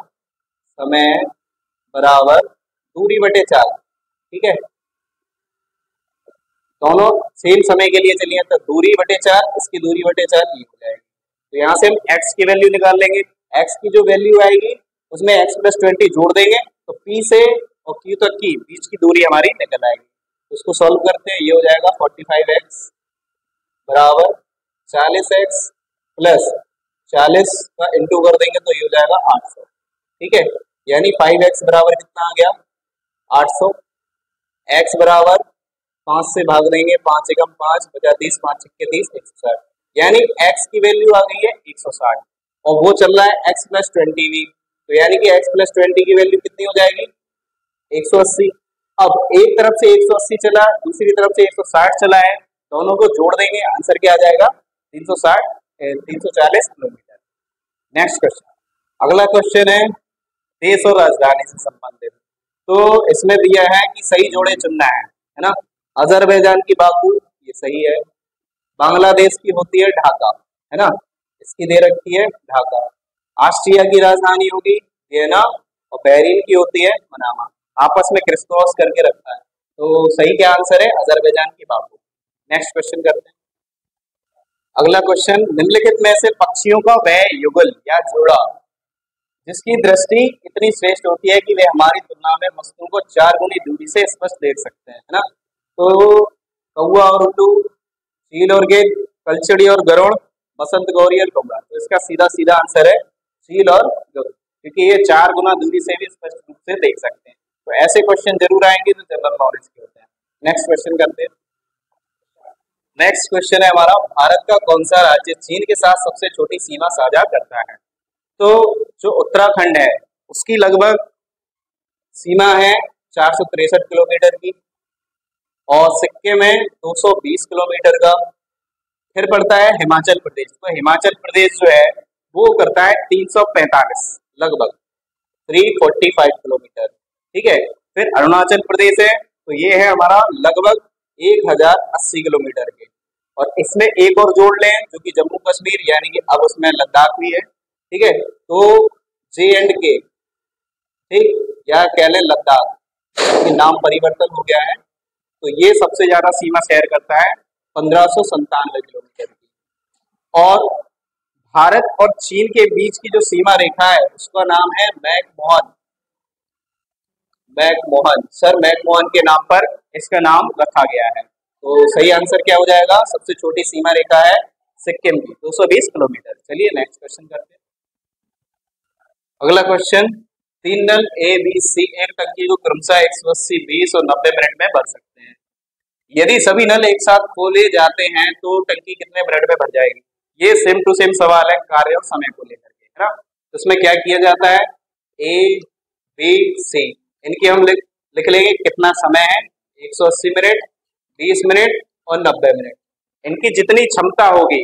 समय बराबर दूरी बटे 4, ठीक है, दोनों सेम समय के लिए चलिए, तो दूरी बटे 4, इसकी दूरी बटे 4 ये हो जाएगी। तो यहाँ से हम x की वैल्यू निकाल लेंगे, x की जो वैल्यू आएगी उसमें x प्लस 20 जोड़ देंगे, तो P से और Q तक की बीच की दूरी हमारी निकल आएगी। तो उसको सॉल्व करते हैं, ये हो जाएगा 45x बराबर 40x प्लस 40 का इंटू कर देंगे तो ये हो जाएगा 800, ठीक है, यानी 5x बराबर कितना आ गया 800, x बराबर 5 से भाग देंगे, 5 एकम 5 बचा 30, 5 छक्के 30, 160, यानी x की वैल्यू आ गई है 160, और वो चल रहा है x प्लस 20 भी, तो यानी कि x प्लस 20 की वैल्यू कितनी हो जाएगी 180। अब एक तरफ से 180 चला, दूसरी तरफ से 160 चला है, दोनों को जोड़ देंगे, आंसर क्या आ जाएगा 340 किलोमीटर। नेक्स्ट क्वेश्चन, अगला क्वेश्चन है देश और राजधानी से संबंधित। तो इसमें दिया है कि सही जोड़े चुनना है ना। अजरबैजान की बाकू, ये सही है। बांग्लादेश की होती है ढाका, है ना, इसकी दे रखी है ढाका। ऑस्ट्रिया की राजधानी होगी वियना, और बहरीन की होती है मनामा। आपस में क्रिस क्रॉस करके रखा है, तो सही क्या आंसर है अजरबैजान की बाकू। नेक्स्ट क्वेश्चन करते हैं। अगला क्वेश्चन, निम्नलिखित में से पक्षियों का वह युगल या जोड़ा जिसकी दृष्टि इतनी श्रेष्ठ होती है कि वे हमारी तुलना में वस्तुओं को 4 गुनी दूरी से स्पष्ट देख सकते हैं, है ना। तो कौवा और उल्लू, चील और गिद्ध, कलचड़ी और गरुड़, बसंत गौरी और कौवा। तो इसका सीधा सीधा आंसर है चील और गरुड़, क्योंकि ये 4 गुना दूरी से भी स्पष्ट रूप से देख सकते हैं। तो ऐसे क्वेश्चन जरूर आएंगे जो जनरल नॉलेज के होते हैं। नेक्स्ट क्वेश्चन करते हैं। नेक्स्ट क्वेश्चन है हमारा, भारत का कौन सा राज्य चीन के साथ सबसे छोटी सीमा साझा करता है। तो जो उत्तराखंड है उसकी लगभग सीमा है 463 किलोमीटर की, और सिक्किम है 220 किलोमीटर का। फिर पड़ता है हिमाचल प्रदेश, तो हिमाचल प्रदेश जो है वो करता है 345, लगभग 345 किलोमीटर, ठीक है। फिर अरुणाचल प्रदेश है, तो ये है हमारा लगभग 1080 किलोमीटर के। और इसमें एक और जोड़ लें जो कि जम्मू कश्मीर, यानी कि अब उसमें लद्दाख भी है, ठीक है। तो J&K, ठीक, या कह लें लद्दाख, ये नाम परिवर्तन हो गया है, तो ये सबसे ज्यादा सीमा शेयर करता है 1597 किलोमीटर की। और भारत और चीन के बीच की जो सीमा रेखा है उसका नाम है मैकमोहन, मैकमोहन, सर मैकमोहन के नाम पर इसका नाम रखा गया है। तो सही आंसर क्या हो जाएगा, सबसे छोटी सीमा रेखा है सिक्किम की 220 किलोमीटर। चलिए नेक्स्ट क्वेश्चन करते हैं। अगला question, 3 null A B C एक टंकी को क्रमशः 180, 20 और 90 मिनट में भर सकते हैं। यदि सभी नल एक साथ खोले जाते हैं तो टंकी कितने मिनट में भर जाएगी। ये सेम टू सेम सवाल है कार्य और समय को लेकर के, है ना। तो उसमें क्या किया जाता है, ए बी सी, इनकी हम लिख लेंगे कितना समय है, 180 मिनट, 20 मिनट और 90 मिनट। इनकी जितनी क्षमता होगी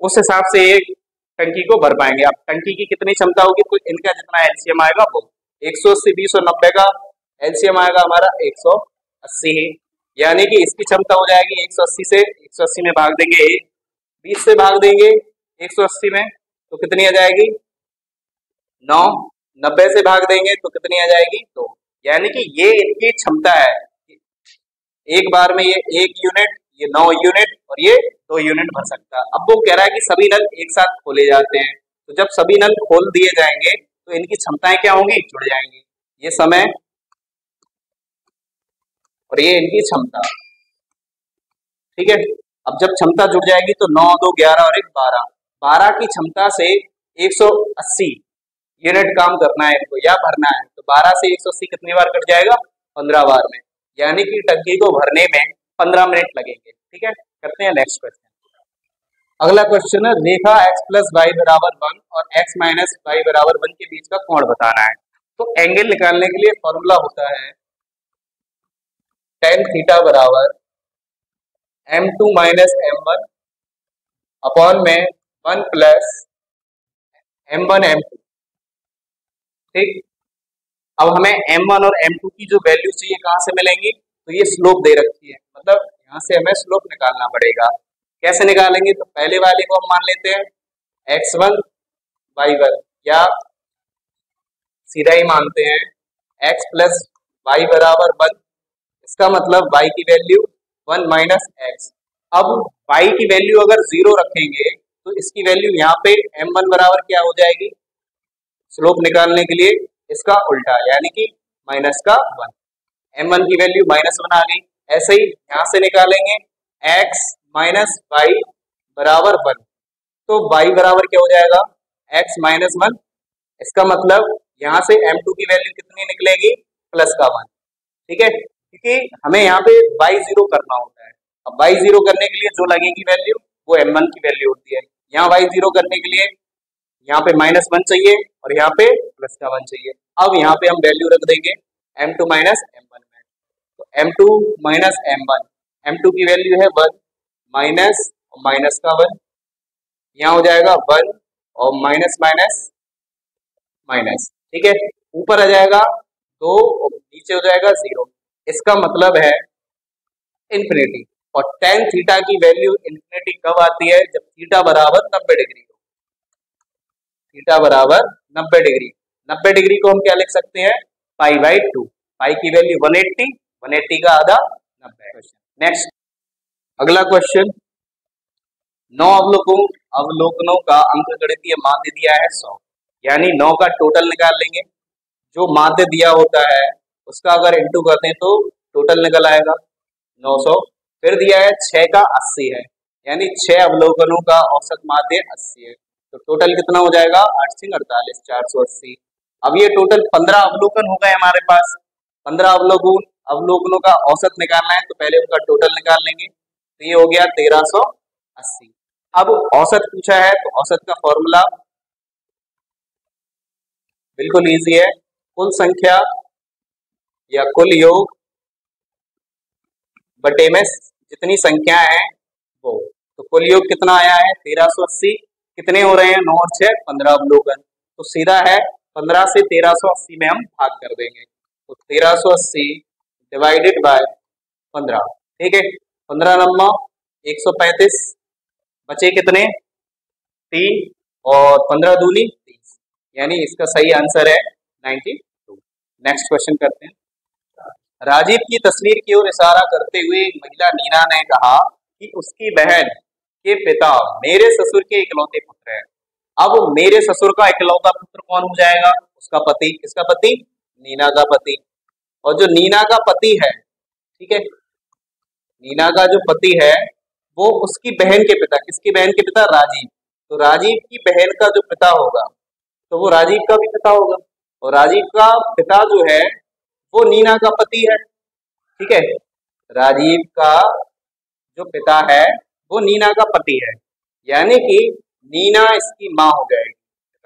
उस हिसाब से एक टंकी को भर पाएंगे। अब टंकी की कितनी क्षमता होगी तो इनका जितना एलसीएम आएगा वो 180, 20 और 90 का एलसीएम आएगा हमारा 180 ही, यानी कि इसकी क्षमता हो जाएगी 180 से 180 में भाग देंगे 1, 20 से भाग देंगे 180 में तो कितनी आ जाएगी 9, 90 से भाग देंगे तो कितनी आ जाएगी 2, यानी कि ये इनकी क्षमता है। एक बार में ये 1 यूनिट, ये 9 यूनिट और ये 2 यूनिट भर सकता है। अब वो कह रहा है कि सभी नल एक साथ खोले जाते हैं, तो जब सभी नल खोल दिए जाएंगे तो इनकी क्षमताएं क्या होंगी, जुड़ जाएंगी। ये समय और ये इनकी क्षमता, ठीक है। अब जब क्षमता जुड़ जाएगी तो 9, 2, 11 और 1, 12, 12 की क्षमता से 180 यूनिट काम करना है इनको या भरना है, तो 12 से 180 कितनी बार कट जाएगा, 15 बार में, यानी कि टंकी को भरने में 15 मिनट लगेंगे, ठीक है। करते हैं नेक्स्ट क्वेश्चन। अगला क्वेश्चन है, रेखा x प्लस वाई बराबर 1 और x माइनस वाई बराबर 1 के बीच का कोण बताना है। तो एंगल निकालने के लिए फॉर्मूला होता है tan थीटा बराबर m2 माइनस m1 अपॉन में 1 प्लस m1 m2, ठीक। अब हमें m1 और m2 की जो वैल्यू चाहिए कहाँ से मिलेंगी, तो ये स्लोप दे रखी है, मतलब यहाँ से हमें स्लोप निकालना पड़ेगा। कैसे निकालेंगे, तो पहले वाले को हम मान लेते हैं x1 y1, या सीधा ही मानते हैं x प्लस वाई बराबर 1, इसका मतलब y की वैल्यू 1 माइनस एक्स। अब y की वैल्यू अगर 0 रखेंगे तो इसकी वैल्यू यहाँ पे m1 बराबर क्या हो जाएगी, स्लोप निकालने के लिए इसका उल्टा, यानी कि माइनस का 1, m1 की वैल्यू -1 आ गई। ऐसे ही यहाँ से निकालेंगे x माइनस वाई बराबर 1, तो y बराबर क्या हो जाएगा, x माइनस 1, इसका मतलब यहाँ से m2 की वैल्यू कितनी निकलेगी, प्लस का 1। ठीक है, क्योंकि हमें यहाँ पे y0 करना होता है। अब y0 करने के लिए जो लगेगी वैल्यू वो m1 की वैल्यू होती है। यहाँ y0 करने के लिए यहाँ पे -1 चाहिए और यहाँ पे प्लस का 1 चाहिए। अब यहाँ पे हम वैल्यू रख देंगे m2 माइनस m1 में, तो m2 माइनस m1, m2 की वैल्यू है 1 माइनस और माइनस का 1, यहाँ हो जाएगा 1 और माइनस माइनस माइनस। ठीक है, ऊपर आ जाएगा 2 और नीचे हो जाएगा 0, इसका मतलब है इन्फिनिटी। और tan थीटा की वैल्यू इन्फिनिटी कब आती है, जब थीटा बराबर 90 डिग्री हो। थीटा बराबर 90 डिग्री, 90 डिग्री को हम क्या लिख सकते हैं, पाई बाई 2, पाई की वैल्यू 180, 180 का आधा 90। नेक्स्ट अगला क्वेश्चन, 9 अवलोकनों का अंकगणितीय माध्य दिया है 100, यानी 9 का टोटल निकाल लेंगे। जो माध्य दिया होता है उसका अगर इंटू करते हैं तो टोटल निकल आएगा 900। फिर दिया है 6 का 80 है, यानी 6 अवलोकनों का औसत माध्य 80 है, तो टोटल कितना हो जाएगा, 8 सिंह 48, 480। अब ये टोटल 15 अवलोकन हो गए हमारे पास। 15 अवलोकनों का औसत निकालना है, तो पहले उनका टोटल निकाल लेंगे, तो ये हो गया 1380। अब औसत पूछा है तो औसत का फॉर्मूला बिल्कुल इजी है, कुल संख्या या कुल योग बटे में जितनी संख्या है वो, तो कुल योग कितना आया है 1380, कितने हो रहे हैं 9 और 6 15 अवलोकन, तो सीधा है 15 से 1380 में हम भाग कर देंगे, तो 1380 डिवाइडेड बाय 15। ठीक है, 15 नम्मा 135, बचे कितने 3 और 15 दूनी 30, यानी इसका सही आंसर है 92। नेक्स्ट क्वेश्चन करते हैं। राजीव की तस्वीर की ओर इशारा करते हुए महिला नीना ने कहा कि उसकी बहन के पिता मेरे ससुर के इकलौते पुत्र हैं। अब मेरे ससुर का इकलौता पुत्र कौन हो जाएगा, उसका पति, किसका पति, नीना का पति। और जो नीना का पति है, ठीक है, नीना का जो पति है वो उसकी बहन के पिता, किसकी बहन के पिता, राजीव, तो राजीव की बहन का जो पिता होगा तो वो राजीव का भी पिता होगा, और राजीव का पिता जो है वो नीना का पति है। ठीक है, राजीव का जो पिता है वो नीना का पति है, यानी कि नीना इसकी माँ हो जाएगी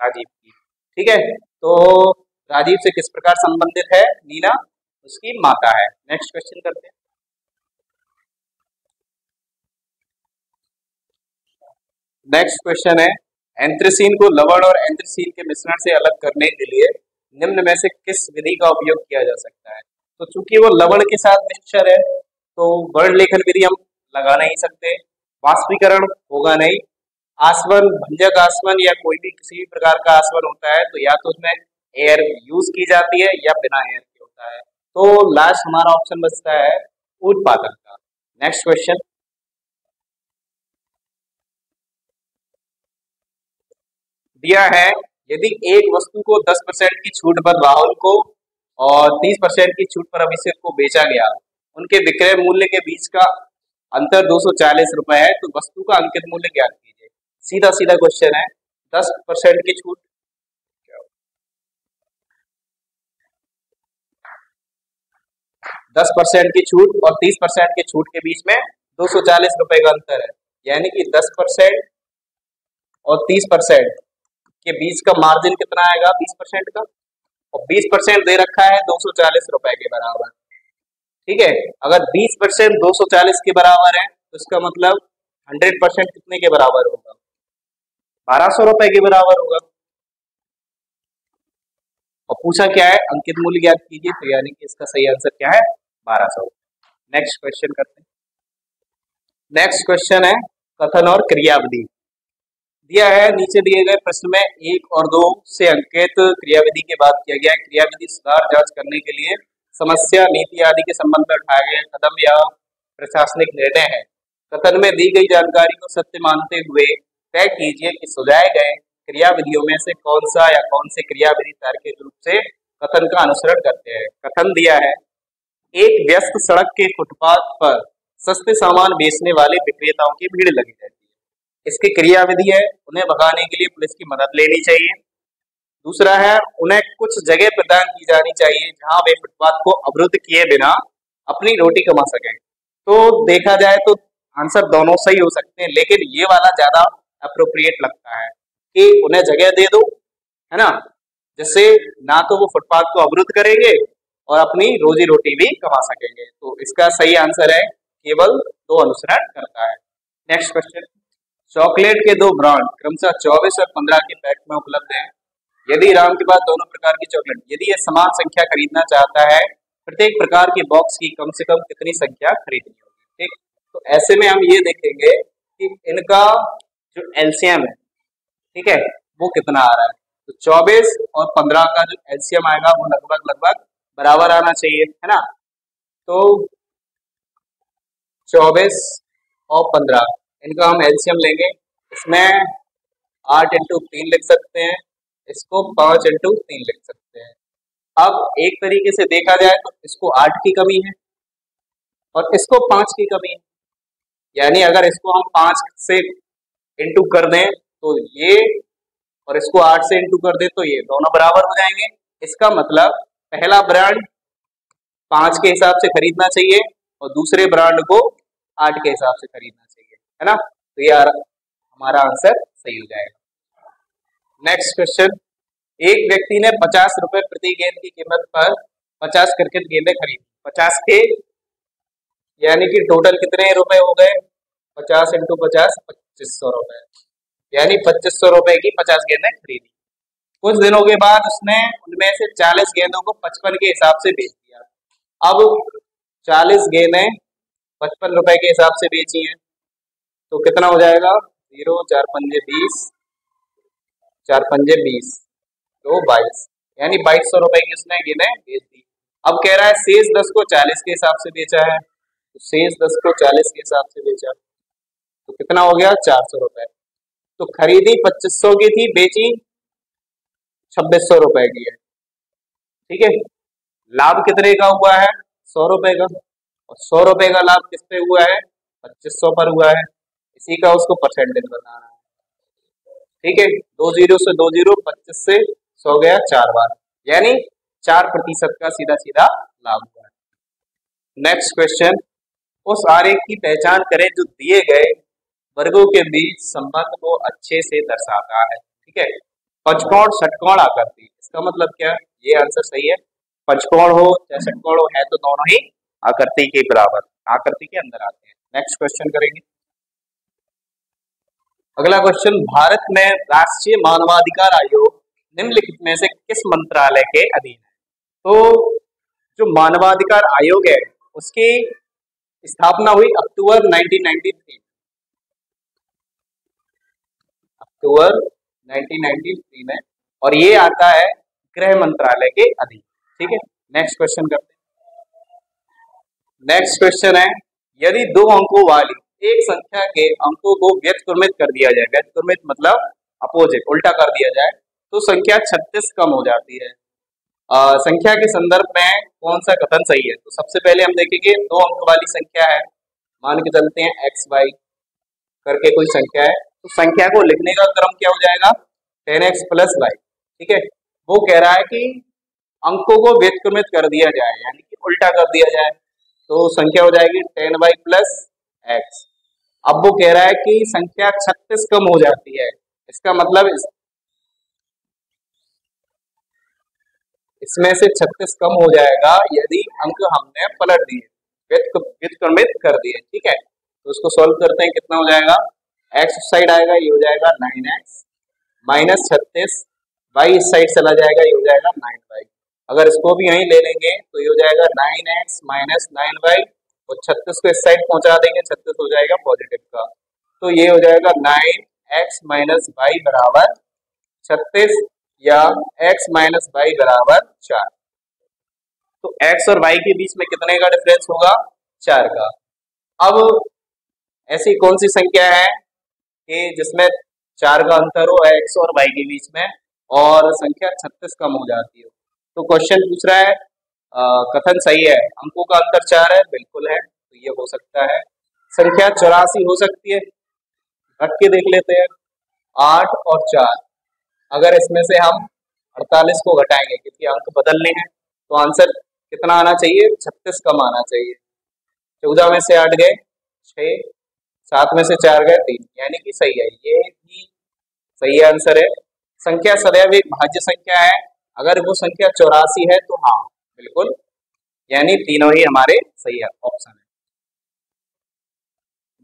राजीव की। ठीक है, तो राजीव से किस प्रकार संबंधित है नीना, उसकी माता है। नेक्स्ट क्वेश्चन करते हैं। नेक्स्ट क्वेश्चन है, एंथ्रेसीन को लवण और एंथ्रेसीन के मिश्रण से अलग करने के लिए निम्न में से किस विधि का उपयोग किया जा सकता है। तो चूंकि वो लवण के साथ मिक्सचर है तो वर्ण लेखन विधि हम लगा नहीं सकते, वाष्पीकरण होगा नहीं, आसवन, भंजक आसवन या कोई भी किसी भी प्रकार का आसवन होता है तो या तो उसमें एयर यूज की जाती है या बिना एयर के होता है, तो लास्ट हमारा ऑप्शन बचता है ऊर्ध्वपातन का। नेक्स्ट क्वेश्चन, दिया है यदि एक वस्तु को 10% की छूट पर राहुल को और 30% की छूट पर अभिषेक को बेचा गया, उनके विक्रय मूल्य के बीच का अंतर 240 रुपए है, तो वस्तु का अंकित मूल्य ज्ञात कीजिए। सीधा सीधा क्वेश्चन है, 10% की छूट, 10% की छूट और 30% की छूट के बीच में 240 रुपए का अंतर है, यानी कि 10% और 30% के बीच का मार्जिन कितना आएगा 20% का, और 20% दे रखा है 240 रुपए के बराबर। ठीक है, अगर 20% 240 के बराबर है तो इसका मतलब 100% कितने के बराबर होगा, 1200 रुपए के बराबर होगा। और पूछा क्या है, अंकित मूल्य ज्ञात कीजिए, तो यानी कि इसका सही आंसर क्या है, 1200। नेक्स्ट क्वेश्चन करते हैं। नेक्स्ट क्वेश्चन है कथन और क्रियाविधि। दिया है नीचे दिए गए प्रश्न में 1 और 2 से अंकित क्रियाविधि की बात किया गया है। क्रियाविधि सुधार जांच करने के लिए समस्या, नीति आदि के संबंध में उठाए गए कदम या प्रशासनिक निर्णय है। कथन में दी गई जानकारी को सत्य मानते हुए तय कीजिए कि सुझाए गए क्रियाविधियों में से कौन सा या कौन से क्रियाविधि तार्किक रूप से कथन का अनुसरण करते हैं। कथन दिया है, एक व्यस्त सड़क के फुटपाथ पर सस्ते सामान बेचने वाले विक्रेताओं की भीड़ लगी रहती है। इसकी क्रियाविधि है, उन्हें भगाने के लिए पुलिस की मदद लेनी चाहिए। दूसरा है, उन्हें कुछ जगह प्रदान की जानी चाहिए जहां वे फुटपाथ को अवरुद्ध किए बिना अपनी रोटी कमा सकें। तो देखा जाए तो आंसर दोनों सही हो सकते हैं, लेकिन ये वाला ज्यादा अप्रोप्रिएट लगता है कि उन्हें जगह दे दो, है ना, जिससे ना तो वो फुटपाथ को अवरुद्ध करेंगे और अपनी रोजी रोटी भी कमा सकेंगे। तो इसका सही आंसर है केवल 2 अनुसरण करता है। नेक्स्ट क्वेश्चन, चॉकलेट के 2 ब्रांड क्रमशः 24 और 15 के पैक में उपलब्ध हैं। यदि राम के पास दोनों प्रकार की चॉकलेट, यदि यह समान संख्या खरीदना चाहता है, प्रत्येक प्रकार के बॉक्स की कम से कम कितनी संख्या खरीदनी होगी। ठीक, तो ऐसे में हम ये देखेंगे कि इनका जो एलसीएम है, ठीक है, वो कितना आ रहा है। तो 24 और 15 का जो एलसीएम आएगा वो लगभग बराबर आना चाहिए, है ना। तो 24 और 15 इनका हम एलसीएम लेंगे, इसमें 8 इंटू 3 लिख सकते हैं, इसको 5 इंटू 3 लिख सकते हैं। अब एक तरीके से देखा जाए तो इसको 8 की कमी है और इसको 5 की कमी है, यानी अगर इसको हम 5 से इंटू कर दें तो ये, और इसको 8 से इंटू कर दें तो ये, दोनों बराबर हो जाएंगे। इसका मतलब पहला ब्रांड 5 के हिसाब से खरीदना चाहिए और दूसरे ब्रांड को 8 के हिसाब से खरीदना चाहिए, है ना। तो ये हमारा आंसर सही हो जाएगा। नेक्स्ट क्वेश्चन, एक व्यक्ति ने 50 रुपए प्रति गेंद की कीमत पर 50 क्रिकेट गेंदें खरीदी। 50 के यानी कि टोटल कितने रुपए हो गए, 50 इंटू 50 2500 रुपए, यानी 2500 रुपए की 50 गेंदें खरीदी। कुछ दिनों के बाद उसने उनमें से 40 गेंदों को 55 के हिसाब से बेच दिया। अब 40 गेंदें 55 रुपए के हिसाब से बेची हैं, तो कितना हो जाएगा, 0 4 पंजे 20, 4 पंजे 20, 2 22, यानी 2200 रुपए की उसने गेंदें बेच दी। अब कह रहा है शेष 10 को 40 के हिसाब से बेचा है, तो शेष 10 को 40 के हिसाब से बेचा तो कितना हो गया, 400 रुपए। तो खरीदी 2500 की थी, बेची 2600 रुपए की है, ठीक है। लाभ कितने का हुआ है, 100 रुपए का, और 100 रुपए का लाभ किस पे हुआ है, 2500 पर हुआ है। इसी का उसको परसेंटेज बताना है, ठीक है। 2 जीरो से 2 जीरो, 25 से 100 गया 4 बार, यानी 4% का सीधा सीधा लाभ हुआ है। नेक्स्ट क्वेश्चन, उस आरेख की पहचान करें जो दिए गए वर्गों के बीच संबंध को अच्छे से दर्शाता है, ठीक है। पंचकोण, षटकोण, आकृति, इसका मतलब क्या है, ये आंसर सही है। पंचकोण हो चाहे षटकोण हो, है तो दोनों ही आकृति के बराबर, आकृति के अंदर आते हैं। नेक्स्ट क्वेश्चन करेंगे। अगला क्वेश्चन, भारत में राष्ट्रीय मानवाधिकार आयोग निम्नलिखित में से किस मंत्रालय के अधीन है। तो जो मानवाधिकार आयोग है उसकी स्थापना हुई अक्टूबर 1993 में, और ये आता है गृह मंत्रालय के अधीन, ठीक है। नेक्स्ट क्वेश्चन करते हैं। नेक्स्ट क्वेश्चन है, यदि 2 अंकों वाली एक संख्या के अंकों को व्यतिक्रमित कर दिया जाए, व्यतिक्रमित मतलब अपोजिट, उल्टा कर दिया जाए, तो संख्या 36 कम हो जाती है। संख्या के संदर्भ में कौन सा कथन सही है। तो सबसे पहले हम देखेंगे 2 अंक वाली संख्या है, मान के चलते हैं xy करके कोई संख्या है, तो संख्या को लिखने का क्रम क्या हो जाएगा, 10x + y, ठीक है। वो कह रहा है कि अंकों को व्यतिक्रमित कर दिया जाए, यानी कि उल्टा कर दिया जाए, तो संख्या हो जाएगी 10y + x। अब वो कह रहा है कि संख्या 36 कम हो जाती है, इसका मतलब इसमें से 36 कम हो जाएगा यदि अंक हमने पलट दिए, व्यतिक्रमित कर दिए, ठीक है। तो उसको सॉल्व करते हैं, कितना हो जाएगा, x साइड आएगा, ये हो जाएगा 9x - 36, वाई इस साइड चला जाएगा, ये हो जाएगा 9y। अगर इसको भी यहीं ले लेंगे तो ये हो जाएगा 9x माइनस 9y, और 36 को इस साइड पहुंचा देंगे, 36 हो जाएगा पॉजिटिव का, तो ये हो जाएगा 9x माइनस वाई बराबर 36, या x माइनस वाई बराबर 4। तो x और y के बीच में कितने का डिफरेंस होगा? 4 का। अब ऐसी कौन सी संख्या है कि जिसमें 4 का अंतर हो x और y के बीच में और संख्या 36 कम हो जाती हो? तो क्वेश्चन पूछ रहा है कथन सही है, अंकों का अंतर 4 है, बिल्कुल है, तो ये हो सकता है। संख्या 84 हो सकती है, घट के देख लेते हैं, 8 और 4, अगर इसमें से हम 48 को घटाएंगे क्योंकि अंक बदलने हैं, तो आंसर कितना आना चाहिए? 36 कम आना चाहिए। 14 में से 8 गए 6, 7 में से 4 गए 3, यानी कि सही है, ये भी सही आंसर है। संख्या सदैव एक भाज्य संख्या है, अगर वो संख्या 84 है तो हाँ बिल्कुल, यानी तीनों ही हमारे सही है, ऑप्शन है।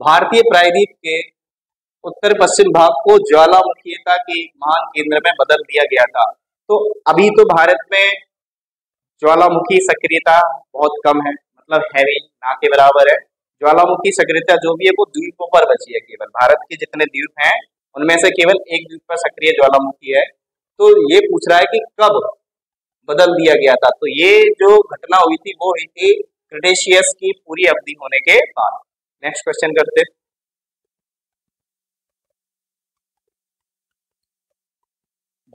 भारतीय प्रायद्वीप के उत्तर पश्चिम भाग को ज्वालामुखीयता के महान केंद्र में बदल दिया गया था। तो अभी तो भारत में ज्वालामुखी सक्रियता बहुत कम है, मतलब हैवी ना के बराबर है। ज्वालामुखी सक्रियता जो भी है वो द्वीपों पर बची है, केवल भारत के जितने द्वीप हैं उनमें से केवल एक द्वीप पर सक्रिय ज्वालामुखी है। तो ये पूछ रहा है कि कब बदल दिया गया था, तो ये जो घटना हुई थी वो हुई थी क्रिटेशियस की पूरी अवधि होने के बाद। नेक्स्ट क्वेश्चन करते।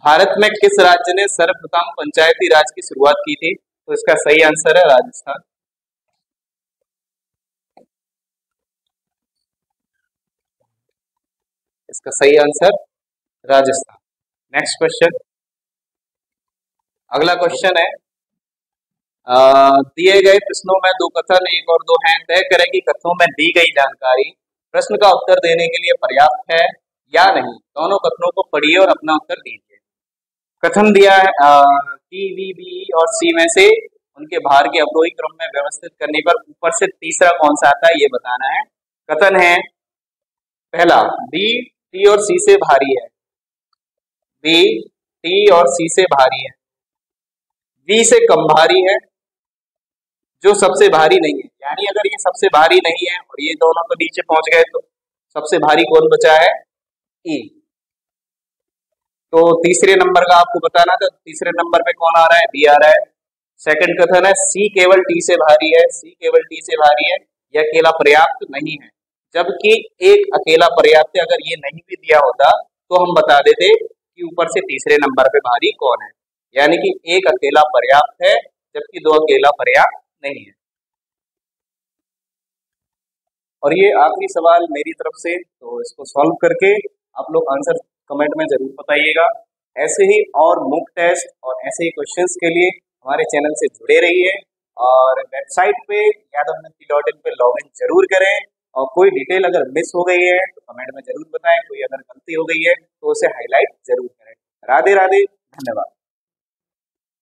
भारत में किस राज्य ने सर्वप्रथम पंचायती राज की शुरुआत की थी? तो इसका सही आंसर है राजस्थान। इसका सही आंसर राजस्थान। नेक्स्ट क्वेश्चन, अगला क्वेश्चन है दिए गए प्रश्नों में दो कथन एक और दो हैं, तय करें कि कथनों में दी गई जानकारी प्रश्न का उत्तर देने के लिए पर्याप्त है या नहीं। दोनों कथनों को पढ़िए और अपना उत्तर दीजिए। कथन दिया है टी, वी, बी और सी में से उनके भार के अवरोही क्रम में व्यवस्थित करने पर ऊपर से तीसरा कौन सा आता है ये बताना है। कथन है पहला, बी टी और सी से भारी है, बी टी और सी से भारी है, बी से कम भारी है, जो सबसे भारी नहीं है। यानी अगर ये सबसे भारी नहीं है और ये दोनों तो नीचे पहुंच गए तो सबसे भारी कौन बचा है? ई। तो तीसरे नंबर का आपको बताना था, तीसरे नंबर पे कौन आ रहा है? बी आ रहा है। सेकंड कथन है सी केवल टी से भारी है, सी केवल टी से भारी है, यह अकेला पर्याप्त नहीं है। जबकि एक अकेला पर्याप्त है, अगर ये नहीं भी दिया होता तो हम बता देते कि ऊपर से तीसरे नंबर पे भारी कौन है। यानी कि एक अकेला पर्याप्त है जबकि दो अकेला पर्याप्त नहीं है। और ये आखिरी सवाल मेरी तरफ से, तो इसको सॉल्व करके आप लोग आंसर कमेंट में जरूर बताइएगा। ऐसे ही और मॉक टेस्ट और ऐसे ही क्वेश्चंस के लिए हमारे चैनल से जुड़े रहिए और वेबसाइट पे yadavmynti.in पे लॉगिन जरूर करें। और कोई डिटेल अगर मिस हो गई है तो कमेंट में जरूर बताएं, कोई अगर गलती हो गई है तो उसे हाईलाइट जरूर करें। राधे राधे, धन्यवाद।